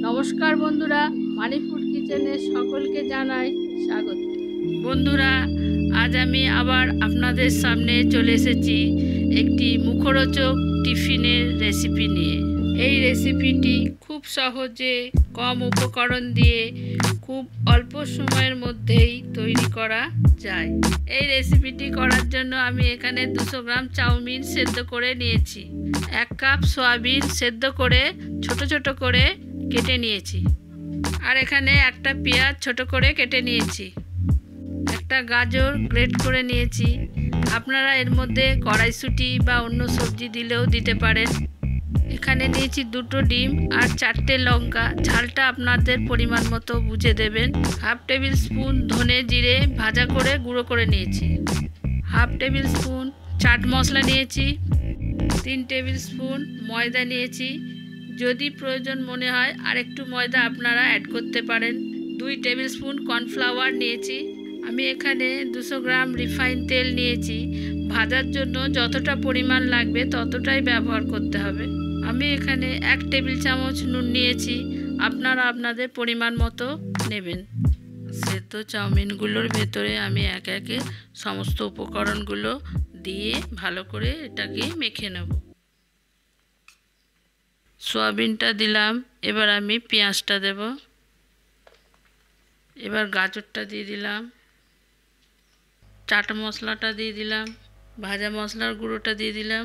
নমস্কার বন্ধুরা, মানি ফুড কিচেনে সকলকে জানাই স্বাগত। বন্ধুরা, আজ আমি আবার আপনাদের সামনে চলে এসেছি একটি মুখরোচক টিফিনের রেসিপি নিয়ে। এই রেসিপিটি খুব সহজে কম উপকরণ দিয়ে খুব অল্প সময়ের মধ্যেই তৈরি করা যায়। এই রেসিপিটি করার জন্য আমি এখানে 200 গ্রাম চাউমিন সেদ্ধ করে নিয়েছি। 1 কাপ সয়াবিন সেদ্ধ করে ছোট ছোট করে কেটে নিয়েছি। আর এখানে একটা পেঁয়াজ ছোট করে কেটে নিয়েছি। একটা গাজর গ্রেট করে নিয়েছি। আপনারা এর মধ্যে কড়াইশুঁটি বা অন্য সবজি দিলেও দিতে পারেন। এখানে নিয়েছি 2টো ডিম আর 4টে লঙ্কা। ঝালটা আপনাদের পরিমাণ মতো বুঝে দেবেন। 1/2 টেবিল স্পুন ধনে জিরে ভাজা করে গুঁড়ো করে নিয়েছি। 1/2 টেবিল স্পুন চাট মশলা নিয়েছি। 3 টেবিল স্পুন ময়দা নিয়েছি। যদি প্রয়োজন মনে হয় আরেকটু ময়দা আপনারা অ্যাড করতে পারেন। 2 টেবিল স্পুন কর্নফ্লাওয়ার নিয়েছি। আমি এখানে 200 গ্রাম রিফাইন তেল নিয়েছি। ভাজার জন্য যতটা পরিমাণ লাগবে ততটাই ব্যবহার করতে হবে। আমি এখানে 1 টেবিল চামচ নুন নিয়েছি। আপনারা আপনাদের পরিমাণ মতো নেবেন। সেদ্ধ চাউমিনগুলোর ভেতরে আমি একে একে সমস্ত উপকরণগুলো দিয়ে ভালো করে এটাকে মেখে নেব। সয়াবিনটা দিলাম। এবার আমি পেঁয়াজটা দেব। এবার গাজরটা দিয়ে দিলাম। চাট মশলাটা দিয়ে দিলাম। ভাজা মশলার গুঁড়োটা দিয়ে দিলাম।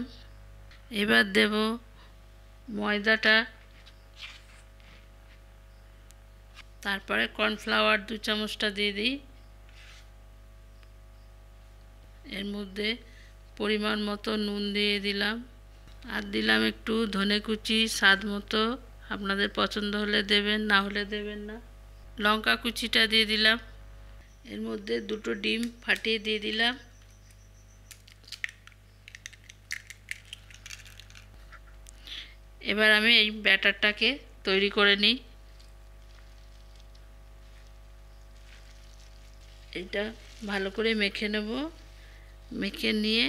এবার দেব ময়দাটা। তারপরে কর্নফ্লাওয়ার 2 চামচটা দিয়ে দিই। এর মধ্যে পরিমাণ মতো নুন দিয়ে দিলাম। আর দিলাম একটু ধনে কুচি স্বাদ মতো। আপনাদের পছন্দ হলে দেবেন, না হলে দেবেন না। লঙ্কা কুচিটা দিয়ে দিলাম। এর মধ্যে 2টো ডিম ফাটিয়ে দিয়ে দিলাম। এবার আমি এই ব্যাটারটাকে তৈরি করে নিই। এটা ভালো করে মেখে নেব। মেখে নিয়ে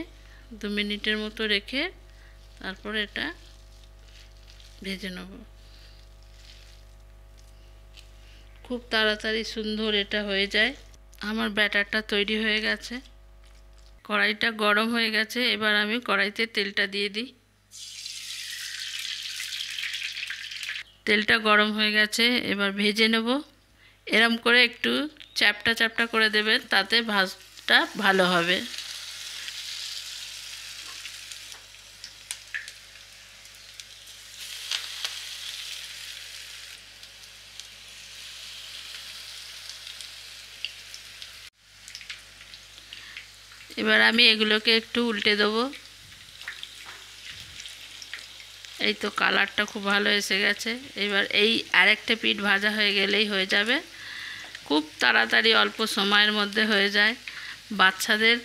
2 মিনিটের মতো রেখে তারপর এটা ভেজে নেব। খুব তাড়াতাড়ি সুন্দর এটা হয়ে যায়। আমার ব্যাটারটা তৈরি হয়ে গেছে। কড়াইটা গরম হয়ে গেছে। এবার আমি কড়াইতে তেলটা দিয়ে দিই। তেলটা গরম হয়ে গেছে। এবার ভেজে নেব। এরম করে একটু চ্যাপটা চ্যাপটা করে দেবেন, তাতে ভাজটা ভালো হবে। এবার আমি এগুলোকে একটু উল্টে দেবো। এই তো কালারটা খুব ভালো এসে গেছে। এবার এই আরেকটা পিঠ ভাজা হয়ে গেলেই হয়ে যাবে। খুব তাড়াতাড়ি অল্প সময়ের মধ্যে হয়ে যায়। বাচ্চাদের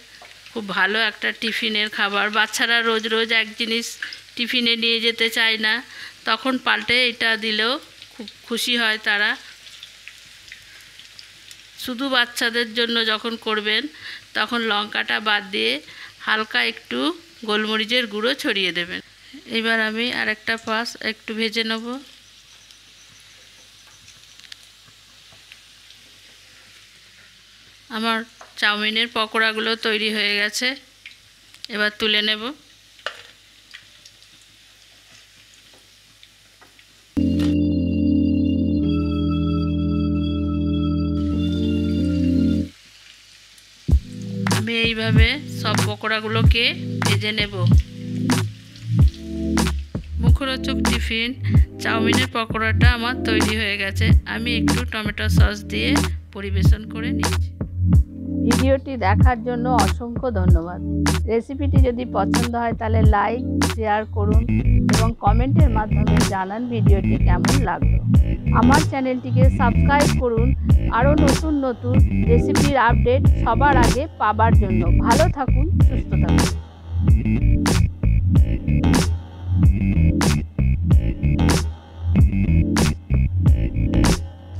খুব ভালো একটা টিফিনের খাবার। বাচ্চারা রোজ রোজ এক জিনিস টিফিনে নিয়ে যেতে চায় না, তখন পাল্টে এটা দিলেও খুব খুশি হয় তারা। শুধু বাচ্চাদের জন্য যখন করবেন তখন লঙ্কাটা বাদ দিয়ে হালকা একটু গোলমরিচের গুঁড়ো ছড়িয়ে দেবেন। এবার আমি আরেকটা পাশ একটু ভেজে নেব। আমার চাউমিনের পকোড়াগুলো তৈরি হয়ে গেছে। এবার তুলে নেব। আমি এইভাবে সব পকোড়াগুলোকে ভেজে নেব। মুখরোচক টিফিন চাউমিনের পকোড়াটা আমার তৈরি হয়ে গেছে। আমি একটু টমেটো সস দিয়ে পরিবেশন করে নিচ্ছি। ভিডিওটি দেখার জন্য অসংখ্য ধন্যবাদ। রেসিপিটি যদি পছন্দ হয় তাহলে লাইক শেয়ার করুন এবং কমেন্টের মাধ্যমে জানান ভিডিওটি কেমন লাগলো। আমার চ্যানেলটিকে সাবস্ক্রাইব করুন আরও নতুন নতুন রেসিপির আপডেট সবার আগে পাবার জন্য। ভালো থাকুন, সুস্থ থাকুন।